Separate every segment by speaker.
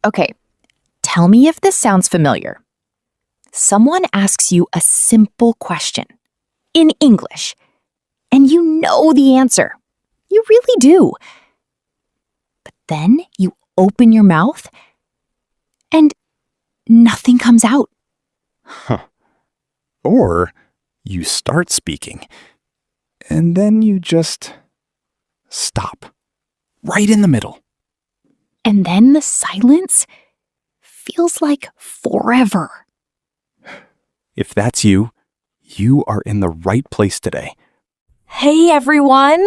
Speaker 1: Okay, tell me if this sounds familiar. Someone asks you a simple question in English, and you know the answer. You really do. But then you open your mouth, and nothing comes out.
Speaker 2: Huh. Or you start speaking, and then you just stop right in the middle.
Speaker 1: And then the silence feels like forever.
Speaker 2: If that's you, you are in the right place today.
Speaker 1: Hey everyone!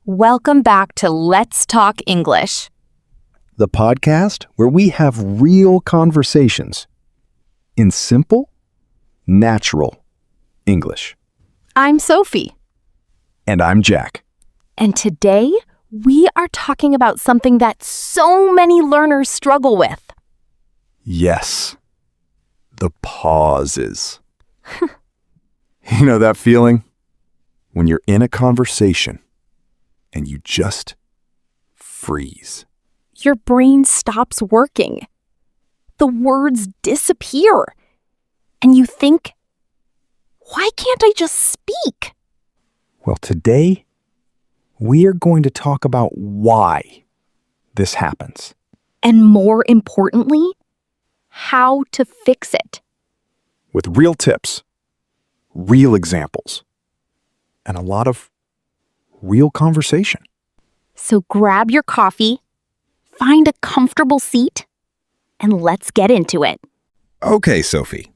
Speaker 1: Welcome back to Let's Talk English.
Speaker 3: The podcast where we have real conversations in simple, natural English.
Speaker 1: I'm Sophie.
Speaker 3: And I'm Jack.
Speaker 1: And today, we are talking about something that so many learners struggle with.
Speaker 3: Yes, the pauses. You know that feeling? When you're in a conversation and you just freeze.
Speaker 1: Your brain stops working. The words disappear. And you think, why can't I just speak?
Speaker 3: Well, today, we are going to talk about why this happens.
Speaker 1: And more importantly, how to fix it.
Speaker 3: With real tips, real examples, and a lot of real conversation.
Speaker 1: So grab your coffee, find a comfortable seat, and let's get into it.
Speaker 2: Okay, Sophie.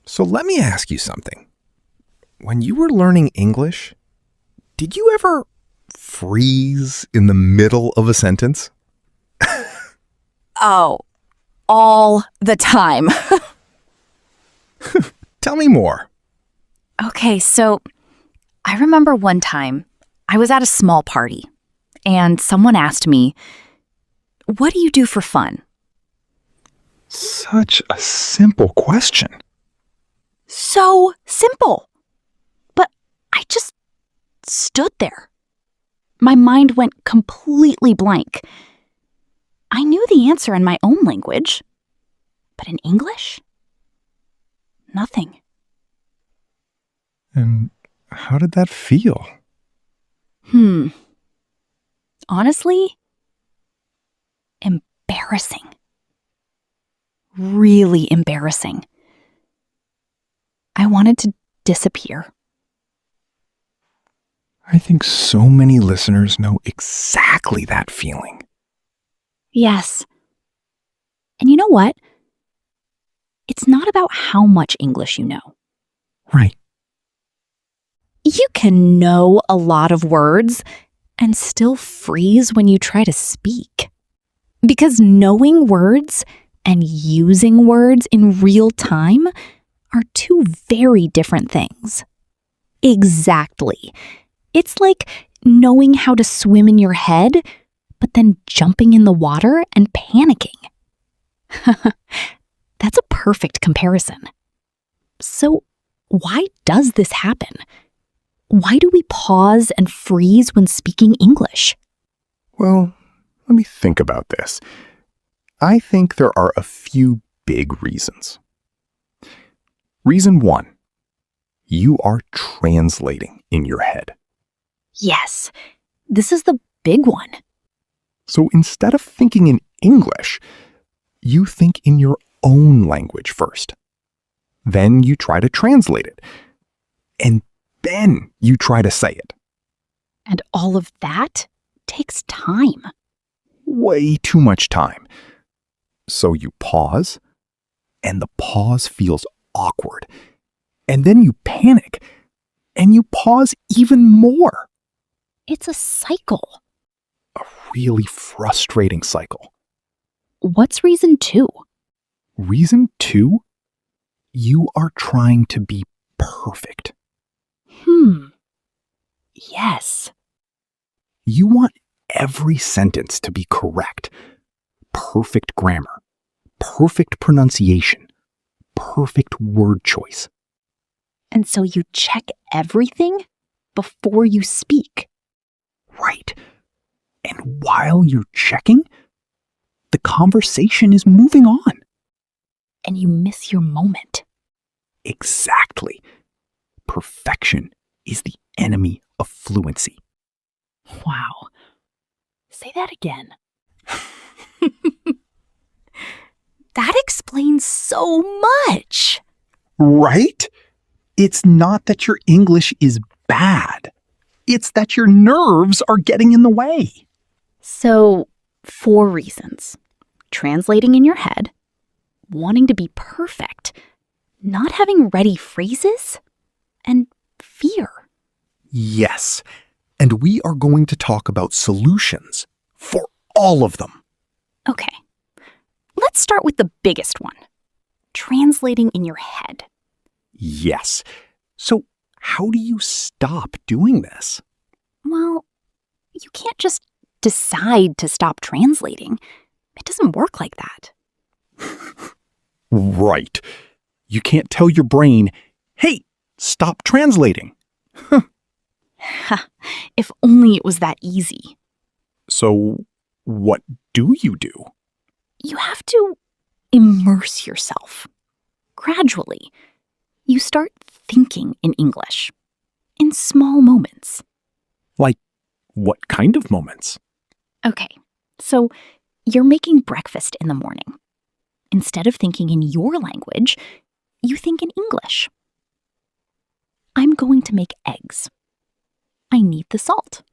Speaker 2: So let me ask you something. When you were learning English, did you ever freeze in the middle of a sentence?
Speaker 1: Oh, all the time.
Speaker 2: Tell me more.
Speaker 1: Okay, so I remember one time I was at a small party and someone asked me, "What do you do for fun?"
Speaker 2: Such a simple question.
Speaker 1: So simple. But I just stood there. My mind went completely blank. I knew the answer in my own language, but in English, nothing.
Speaker 2: And how did that feel?
Speaker 1: Honestly, embarrassing. Really embarrassing. I wanted to disappear.
Speaker 2: I think so many listeners know exactly that feeling.
Speaker 1: Yes. And you know what? It's not about how much English you know.
Speaker 2: Right.
Speaker 1: You can know a lot of words and still freeze when you try to speak. Because knowing words and using words in real time are two very different things. Exactly. It's like knowing how to swim in your head, but then jumping in the water and panicking. That's a perfect comparison. So, why does this happen? Why do we pause and freeze when speaking English?
Speaker 2: Well, let me think about this. I think there are a few big reasons. Reason 1, you are translating in your head.
Speaker 1: Yes, this is the big one.
Speaker 2: So instead of thinking in English, you think in your own language first. Then you try to translate it. And then you try to say it.
Speaker 1: And all of that takes time.
Speaker 2: Way too much time. So you pause, and the pause feels awkward. And then you panic, and you pause even more.
Speaker 1: It's a cycle.
Speaker 2: A really frustrating cycle.
Speaker 1: What's reason 2?
Speaker 2: Reason 2, you are trying to be perfect.
Speaker 1: Yes.
Speaker 2: You want every sentence to be correct. Perfect grammar, perfect pronunciation, perfect word choice.
Speaker 1: And so you check everything before you speak.
Speaker 2: Right. And while you're checking,
Speaker 3: the conversation is moving on.
Speaker 1: And you miss your moment.
Speaker 3: Exactly. Perfection is the enemy of fluency.
Speaker 1: Wow. Say that again. That explains so much.
Speaker 3: Right? It's not that your English is bad. It's that your nerves are getting in the way.
Speaker 1: So, 4 reasons. Translating in your head, wanting to be perfect, not having ready phrases, and fear.
Speaker 3: Yes. And we are going to talk about solutions for all of them.
Speaker 1: Okay, let's start with the biggest one. Translating in your head.
Speaker 3: Yes. So, how do you stop doing this?
Speaker 1: Well, you can't just decide to stop translating. It doesn't work like that.
Speaker 3: Right. You can't tell your brain, hey, stop translating.
Speaker 1: If only it was that easy.
Speaker 3: So, what do you do?
Speaker 1: You have to immerse yourself. Gradually, you start thinking in English, in small moments.
Speaker 3: Like, what kind of moments?
Speaker 1: Okay, so you're making breakfast in the morning. Instead of thinking in your language, you think in English. I'm going to make eggs. I need the salt.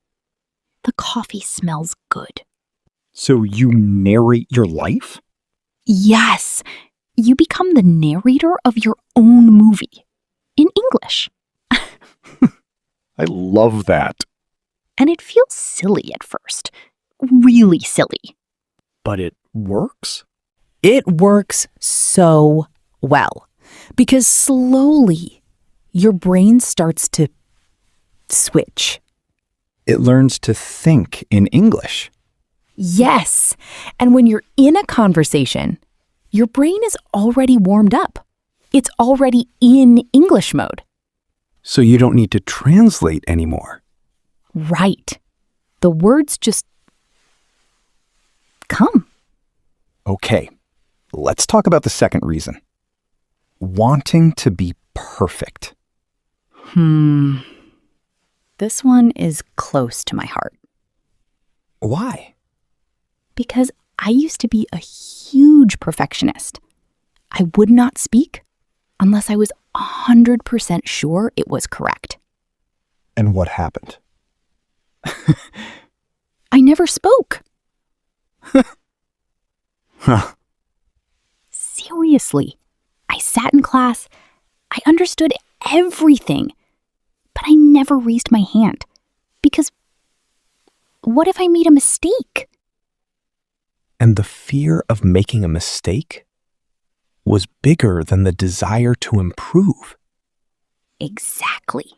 Speaker 1: The coffee smells good.
Speaker 3: So you narrate your life?
Speaker 1: Yes, you become the narrator of your own movie in English.
Speaker 3: I love that.
Speaker 1: And it feels silly at first. Really silly.
Speaker 3: But it works?
Speaker 1: It works so well because slowly your brain starts to switch.
Speaker 3: It learns to think in English.
Speaker 1: Yes, and when you're in a conversation, your brain is already warmed up. It's already in English mode.
Speaker 3: So you don't need to translate anymore.
Speaker 1: Right. The words just come.
Speaker 3: Okay, let's talk about the second reason. Wanting to be perfect.
Speaker 1: This one is close to my heart
Speaker 3: Why?
Speaker 1: because I used to be a huge perfectionist. I would not speak unless I was 100% sure it was correct.
Speaker 3: And what happened?
Speaker 1: I never spoke.
Speaker 3: Huh.
Speaker 1: Seriously, I sat in class. I understood everything, but I never raised my hand because what if I made a mistake?
Speaker 3: And the fear of making a mistake was bigger than the desire to improve.
Speaker 1: Exactly.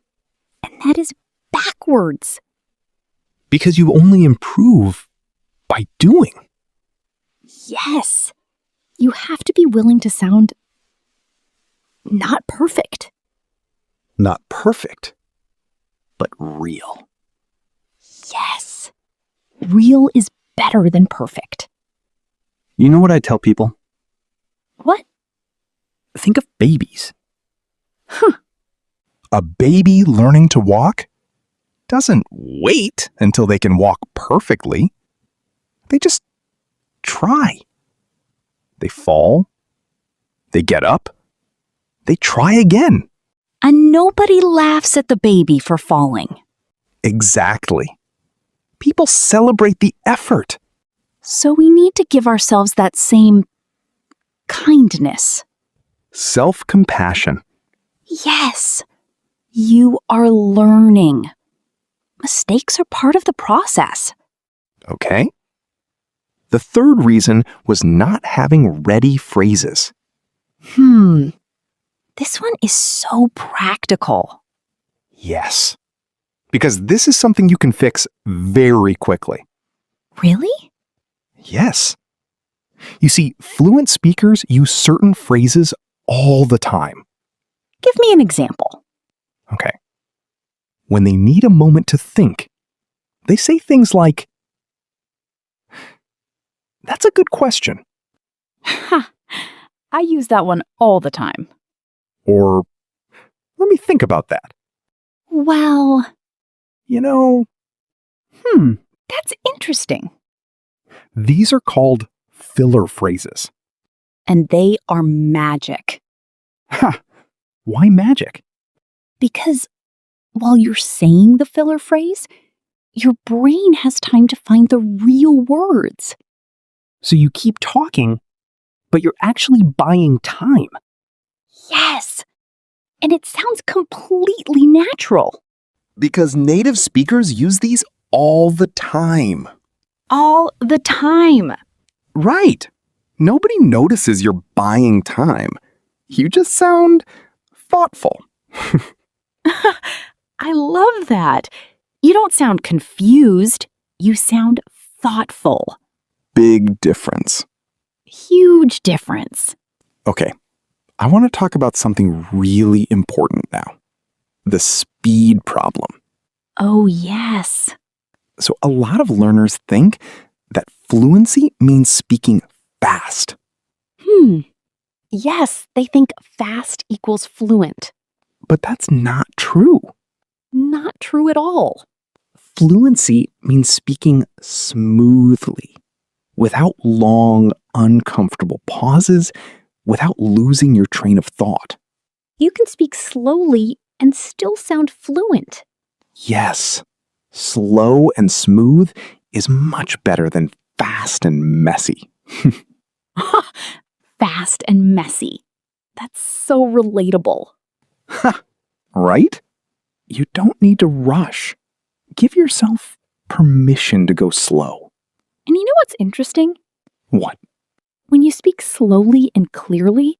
Speaker 1: And that is backwards.
Speaker 3: Because you only improve by doing.
Speaker 1: Yes. You have to be willing to sound not perfect.
Speaker 3: Not perfect, but real.
Speaker 1: Yes. Real is better than perfect.
Speaker 3: You know what I tell people?
Speaker 1: What?
Speaker 3: Think of babies.
Speaker 2: A baby learning to walk doesn't wait until they can walk perfectly. They just try. They fall. They get up. They try again.
Speaker 1: And nobody laughs at the baby for falling.
Speaker 2: Exactly. People celebrate the effort.
Speaker 1: So we need to give ourselves that same kindness.
Speaker 2: Self-compassion.
Speaker 1: Yes. You are learning. Mistakes are part of the process.
Speaker 2: Okay. The third reason was not having ready phrases.
Speaker 1: This one is so practical.
Speaker 2: Yes. Because this is something you can fix very quickly.
Speaker 1: Really?
Speaker 2: Yes. You see, fluent speakers use certain phrases all the time.
Speaker 1: Give me an example.
Speaker 2: Okay. When they need a moment to think, they say things like,
Speaker 3: That's a good question.
Speaker 4: Ha! I use that one all the time.
Speaker 3: Or, let me think about that.
Speaker 1: Well,
Speaker 3: You know,
Speaker 4: That's interesting.
Speaker 3: these are called filler phrases.
Speaker 4: And they are magic.
Speaker 3: Ha! Why magic?
Speaker 4: Because while you're saying the filler phrase, your brain has time to find the real words.
Speaker 3: So you keep talking, but you're actually buying time.
Speaker 4: Yes! And it sounds completely natural.
Speaker 2: Because native speakers use these all the time.
Speaker 4: All the time.
Speaker 2: Right. Nobody notices you're buying time. You just sound thoughtful.
Speaker 4: I love that. You don't sound confused. You sound thoughtful.
Speaker 2: Big difference.
Speaker 4: Huge difference.
Speaker 2: Okay, I want to talk about something really important now. The speed problem.
Speaker 4: Oh, yes.
Speaker 2: So a lot of learners think that fluency means speaking fast.
Speaker 4: Yes, they think fast equals fluent.
Speaker 2: But that's not true.
Speaker 4: Not true at all.
Speaker 2: Fluency means speaking smoothly, without long, uncomfortable pauses, without losing your train of thought.
Speaker 4: You can speak slowly and still sound fluent.
Speaker 2: Yes, slow and smooth is much better than fast and messy.
Speaker 4: Fast and messy. That's so relatable.
Speaker 2: Right? You don't need to rush. Give yourself permission to go slow.
Speaker 4: And you know what's interesting?
Speaker 2: What?
Speaker 4: When you speak slowly and clearly,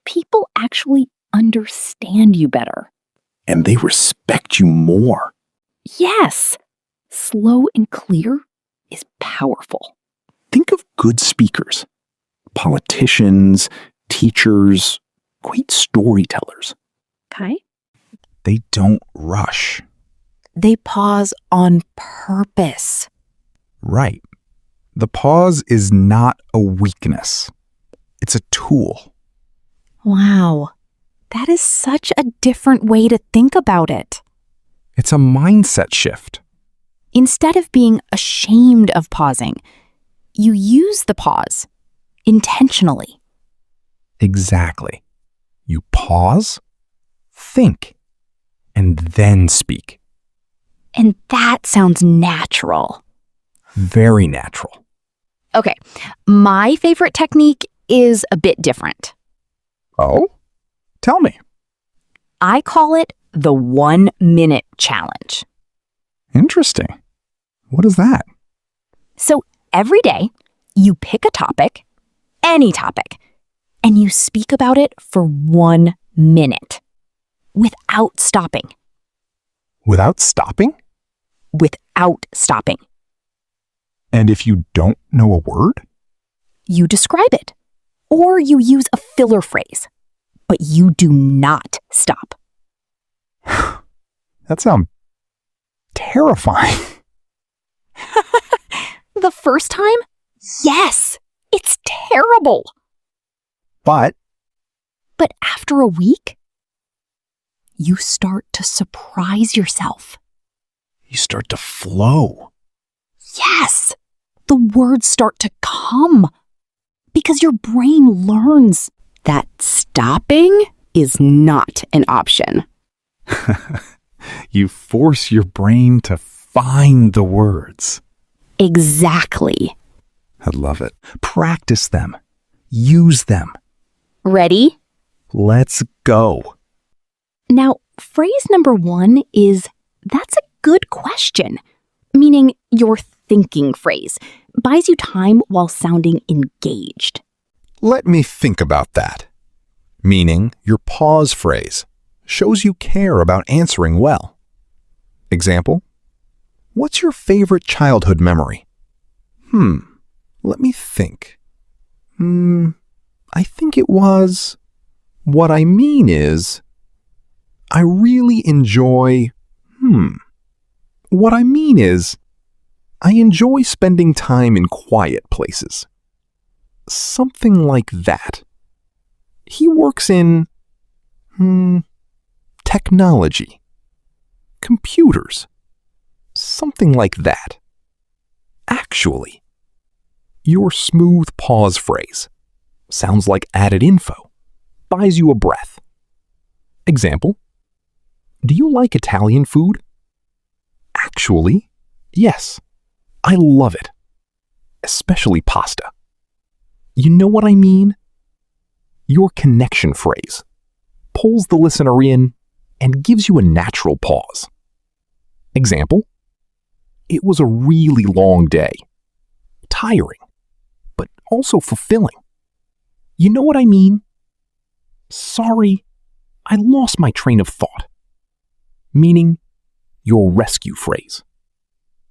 Speaker 4: people actually understand you better.
Speaker 2: And they respect you more.
Speaker 4: Yes, slow and clear is powerful.
Speaker 2: Think of good speakers, politicians, teachers, great storytellers.
Speaker 4: Okay?
Speaker 3: They don't rush.
Speaker 1: they pause on purpose.
Speaker 3: Right. The pause is not a weakness. It's a tool.
Speaker 1: Wow, that is such a different way to think about it.
Speaker 3: It's a mindset shift.
Speaker 1: Instead of being ashamed of pausing, you use the pause intentionally.
Speaker 3: Exactly. You pause, think, and then speak.
Speaker 1: And that sounds natural.
Speaker 3: Very natural.
Speaker 1: Okay, my favorite technique is a bit different.
Speaker 3: Oh? Tell me.
Speaker 1: I call it the 1 minute challenge.
Speaker 3: Interesting. What is that?
Speaker 1: So every day, you pick a topic, any topic, and you speak about it for 1 minute without stopping.
Speaker 3: Without stopping?
Speaker 1: Without stopping.
Speaker 3: And if you don't know a word?
Speaker 1: You describe it, or you use a filler phrase, but you do not stop.
Speaker 3: That sounds terrifying.
Speaker 1: The first time? Yes, it's terrible.
Speaker 3: But
Speaker 1: But after a week, you start to surprise yourself.
Speaker 3: you start to flow.
Speaker 1: Yes, the words start to come because your brain learns that stopping is not an option.
Speaker 3: You force your brain to find the words.
Speaker 1: Exactly.
Speaker 3: I love it. Practice them. Use them.
Speaker 1: Ready?
Speaker 3: Let's go.
Speaker 1: Now, phrase number 1 is "that's a good question," meaning your thinking phrase buys you time while sounding engaged.
Speaker 3: Let me think about that. Meaning your pause phrase shows you care about answering well. Example: what's your favorite childhood memory? Let me think. I think it was. What I mean is, I really enjoy. What I mean is, I enjoy spending time in quiet places. Something like that. He works in, technology. Computers. Something like that. Actually, your smooth pause phrase sounds like added info, buys you a breath. Example, do you like Italian food? Actually, yes, I love it, especially pasta. You know what I mean? Your connection phrase pulls the listener in and gives you a natural pause. Example, it was a really long day. Tiring, but also fulfilling. You know what I mean? Sorry, I lost my train of thought. Meaning, your rescue phrase.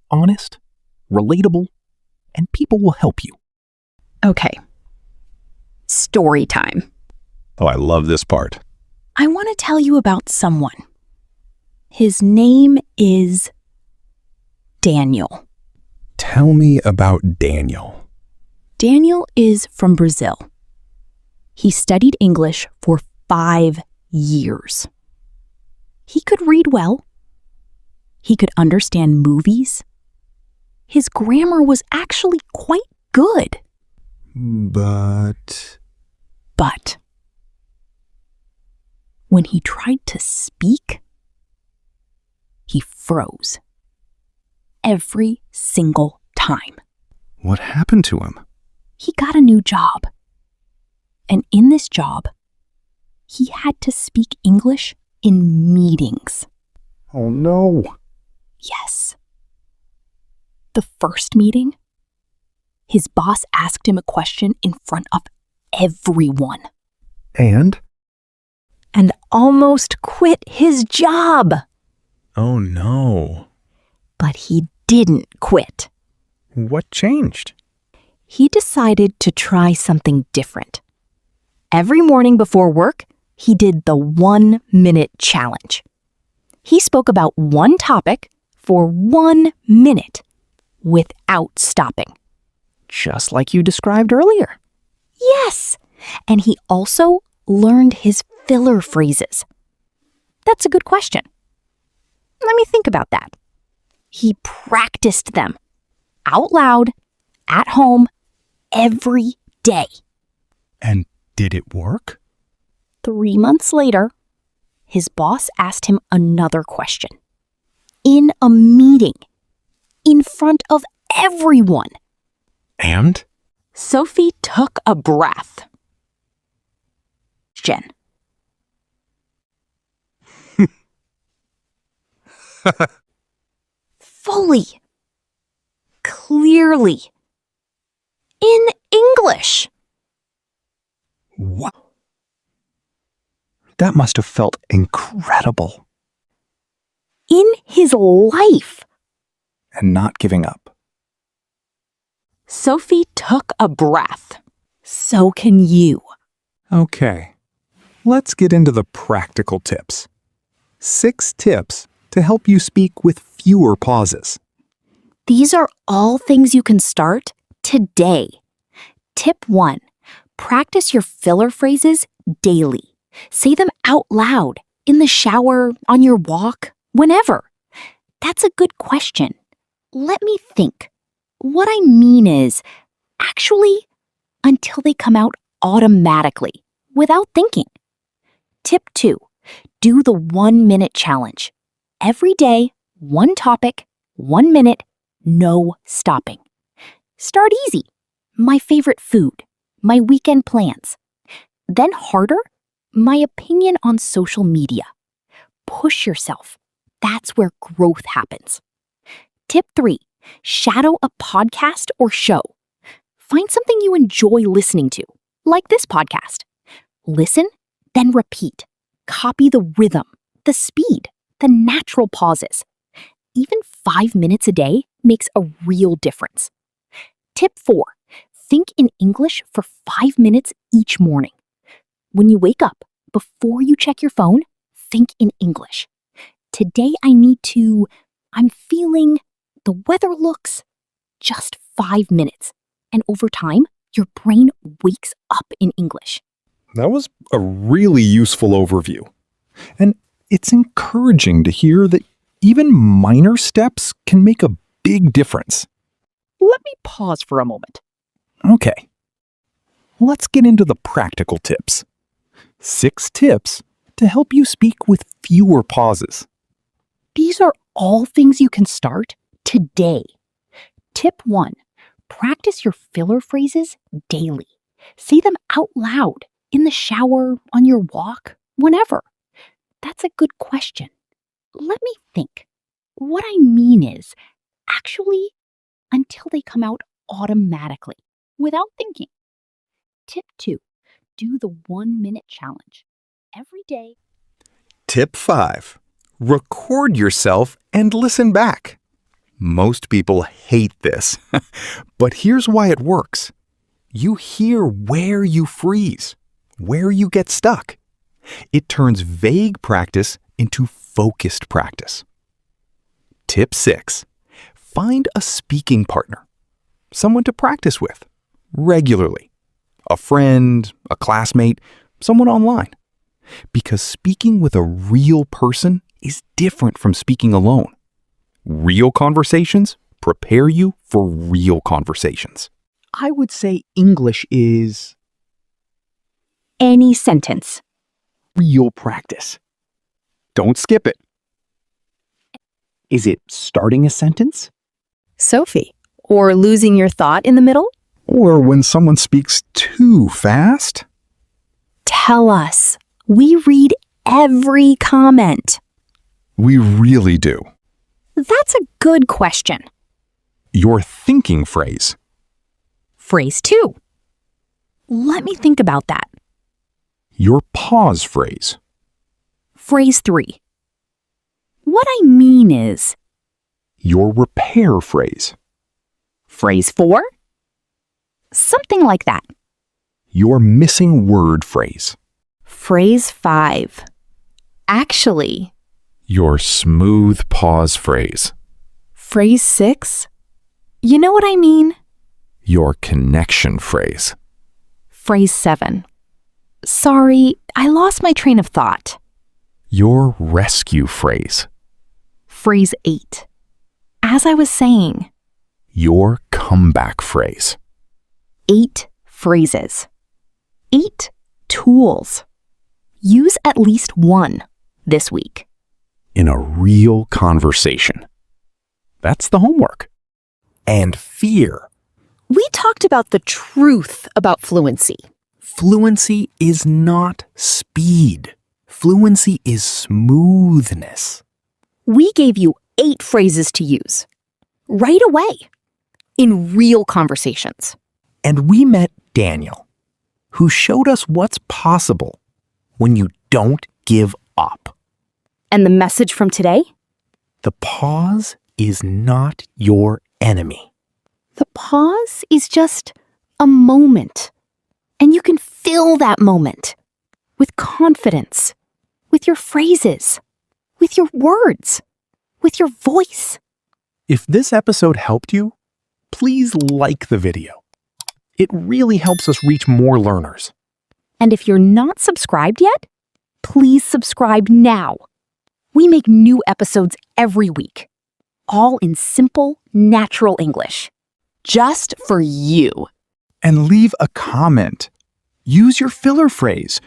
Speaker 3: Honest, relatable, and people will help you.
Speaker 4: Okay. Story time.
Speaker 3: Oh, I love this part.
Speaker 4: I want to tell you about someone. His name is Daniel.
Speaker 3: Tell me about Daniel.
Speaker 4: Daniel is from Brazil. He studied English for 5 years. He could read well. He could understand movies. His grammar was actually quite good.
Speaker 3: But
Speaker 4: when he tried to speak, he froze. Every single time.
Speaker 3: what happened to him?
Speaker 4: He got a new job. And in this job, he had to speak English in meetings.
Speaker 3: Oh no.
Speaker 4: Yes. The first meeting, his boss asked him a question in front of everyone
Speaker 3: And?
Speaker 1: And almost quit his job.
Speaker 3: Oh no.
Speaker 1: But he didn't quit.
Speaker 3: What changed?
Speaker 1: He decided to try something different. Every morning before work, he did the 1-minute challenge. He spoke about one topic for 1 minute without stopping. Just like you described earlier. Yes, and he also learned his filler phrases. That's a good question. Let me think about that. He practiced them out loud, at home, every day.
Speaker 3: And did it work?
Speaker 4: 3 months later, his boss asked him another question. In a meeting, in front of everyone.
Speaker 3: And?
Speaker 1: Sophie took a breath. Jen. Fully. Clearly. In English.
Speaker 3: Wow. That must have felt incredible.
Speaker 1: In his life.
Speaker 3: And not giving up.
Speaker 1: Sophie took a breath. So can you.
Speaker 3: Okay, let's get into the practical tips. 6 tips to help you speak with fewer pauses.
Speaker 4: These are all things you can start today. Tip 1. Practice your filler phrases daily. Say them out loud, in the shower, on your walk, whenever. That's a good question. Let me think. What I mean is, actually, until they come out automatically, without thinking. Tip 2. Do the 1-minute challenge. Every day, one topic, 1 minute, no stopping. Start easy. My favorite food. My weekend plans. Then harder, my opinion on social media. Push yourself. That's where growth happens. Tip 3. Shadow a podcast or show. Find something you enjoy listening to, like this podcast. Listen, then repeat. Copy the rhythm, the speed, the natural pauses. Even 5 minutes a day makes a real difference. Tip 4. Think in English for 5 minutes each morning. When you wake up, before you check your phone, think in English. Today I'm feeling, the weather looks, just 5 minutes. And over time, Your brain wakes up in English.
Speaker 3: That was a really useful overview. And it's encouraging to hear that even minor steps can make a big difference.
Speaker 5: Let me pause for a moment.
Speaker 3: Okay, let's get into the practical tips. 6 tips to help you speak with fewer pauses.
Speaker 5: These are all things you can start today. Tip 1. Practice your filler phrases daily. Say them out loud, in the shower, on your walk, whenever. That's a good question. Let me think. What I mean is, actually, until they come out automatically, without thinking. Tip 2. Do the 1-minute challenge. Every day.
Speaker 3: Tip 5. Record yourself and listen back. Most people hate this, but here's why it works. You hear where you freeze, where you get stuck. It turns vague practice into focused practice. Tip 6. Find a speaking partner, someone to practice with, regularly. A friend, a classmate, someone online. Because speaking with a real person is different from speaking alone. Real conversations prepare you for real conversations.
Speaker 5: I would say English is any sentence.
Speaker 2: Real practice. Don't skip it. Is it starting a sentence?
Speaker 1: Sophie, or losing your thought in the middle?
Speaker 3: Or when someone speaks too fast.
Speaker 1: Tell us. We read every comment.
Speaker 3: We really do.
Speaker 1: That's a good question.
Speaker 3: Your thinking phrase.
Speaker 1: Phrase 2. Let me think about that.
Speaker 3: Your pause phrase.
Speaker 1: Phrase 3. What I mean is.
Speaker 3: Your repair phrase.
Speaker 1: Phrase 4. Something like that.
Speaker 3: Your missing word phrase.
Speaker 1: Phrase 5. Actually.
Speaker 3: Your smooth pause phrase.
Speaker 1: Phrase 6. You know what I mean?
Speaker 3: Your connection phrase.
Speaker 1: Phrase 7. Sorry, I lost my train of thought.
Speaker 3: Your rescue phrase.
Speaker 1: Phrase 8. As I was saying.
Speaker 3: Your comeback phrase.
Speaker 1: 8 phrases. 8 tools. Use at least one this week.
Speaker 2: In a real conversation. That's the homework. And fear.
Speaker 5: We talked about the truth about fluency.
Speaker 2: Fluency is not speed. Fluency is smoothness.
Speaker 5: We gave you 8 phrases to use right away in real conversations.
Speaker 2: And we met Daniel, who showed us what's possible when you don't give up.
Speaker 5: And the message from today?
Speaker 2: The pause is not your enemy.
Speaker 5: The pause is just a moment. And you can fill that moment with confidence, with your phrases, with your words, with your voice.
Speaker 2: If this episode helped you, please like the video. It really helps us reach more learners.
Speaker 5: And if you're not subscribed yet, please subscribe now. We make new episodes every week, all in simple, natural English, just for you.
Speaker 3: And leave a comment. Use your filler phrase.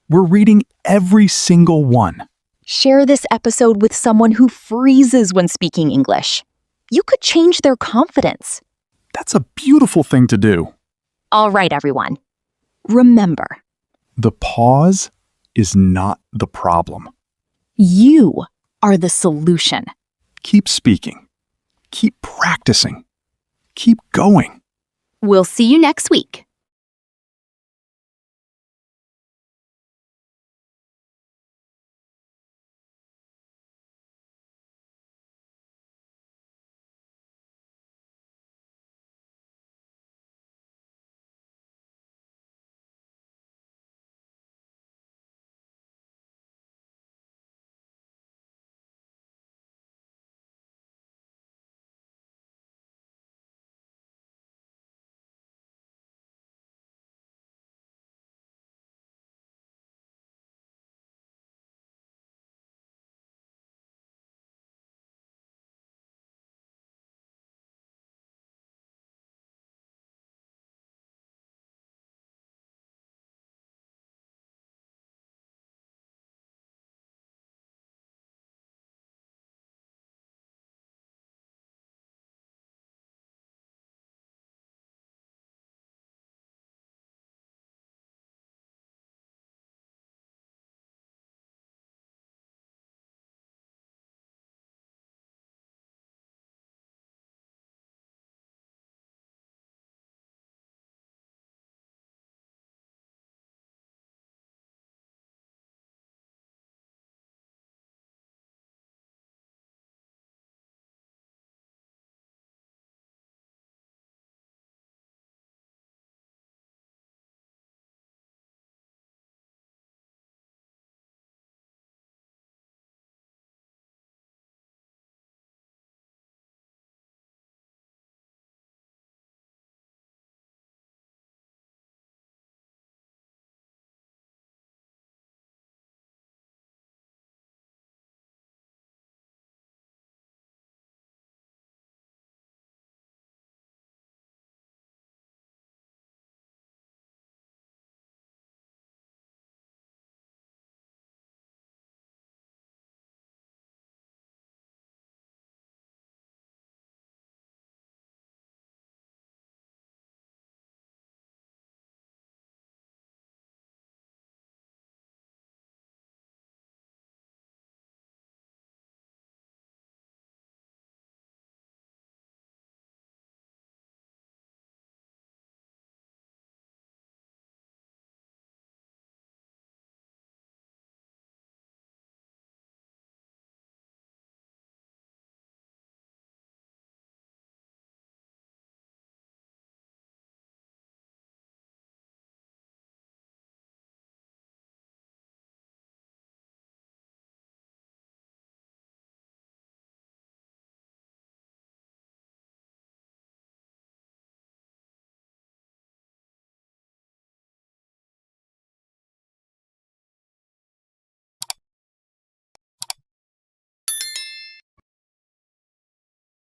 Speaker 3: We're reading every single one.
Speaker 4: Share this episode with someone who freezes when speaking English. You could change their confidence.
Speaker 3: That's a beautiful thing to do.
Speaker 4: All right, everyone. Remember,
Speaker 3: The pause is not the problem.
Speaker 5: You are the solution.
Speaker 3: Keep speaking. Keep practicing. Keep going.
Speaker 5: We'll see you next week.